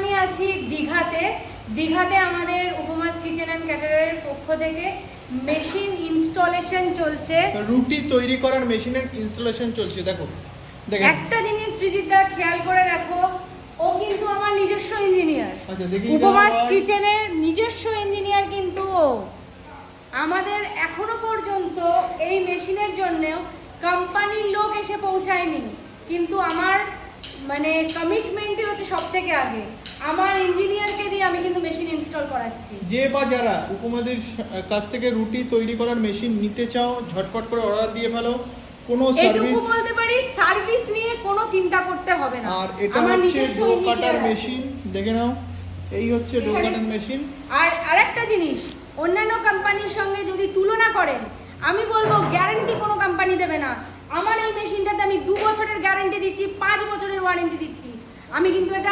আমি আছি দীঘাতে আমাদের উপমাস কিচেন অ্যান্ড ক্যাটারারের পক্ষ থেকে মেশিন ইনস্টলেশন চলছে। রুটি তৈরি করার মেশিনের ইনস্টলেশন চলছে। দেখো দেখেন একটা জিনিস সৃজিতদা খেয়াল করে দেখো, ও কিন্তু আমার নিজস্ব ইঞ্জিনিয়ার। আচ্ছা দেখি উপমাস কিচেনের নিজস্ব ইঞ্জিনিয়ার কিন্তু ও। আমাদের এখনো পর্যন্ত এই মেশিনের জন্যেও কোম্পানির লোক এসে পৌঁছায়নি, কিন্তু আমার মানে কমিটমেন্টই হচ্ছে সব থেকে আগে। আমার ইঞ্জিনিয়ারকে দিয়ে আমি কিন্তু মেশিন ইনস্টল করাচ্ছি। যে বা যারা উপমাদের কাছ থেকে রুটি তৈরি করার মেশিন নিতে চাও, ঝটপট করে অর্ডার দিয়ে ফেলো। কোনো এইটুকু সার্ভিস বলতে পারি, সার্ভিস নিয়ে কোনো চিন্তা করতে হবে না। আর এটা আমার হচ্ছে নিজস্ব ডো কাটার ইঞ্জিনিয়ার মেশিন, দেখে নাও এই হচ্ছে ডো এখানে- কাটার মেশিন। আর আরেকটা জিনিস, অন্যান্য কোম্পানির সঙ্গে যদি তুলনা করেন, আমি বলবো গ্যারান্টি কোনো কোম্পানি দেবে না। আমার এই মেশিনটাতে আমি 2 বছরের গ্যারান্টি দিচ্ছি, 5 বছরের ওয়ারেন্টি দিচ্ছি। আমি কিন্তু এটা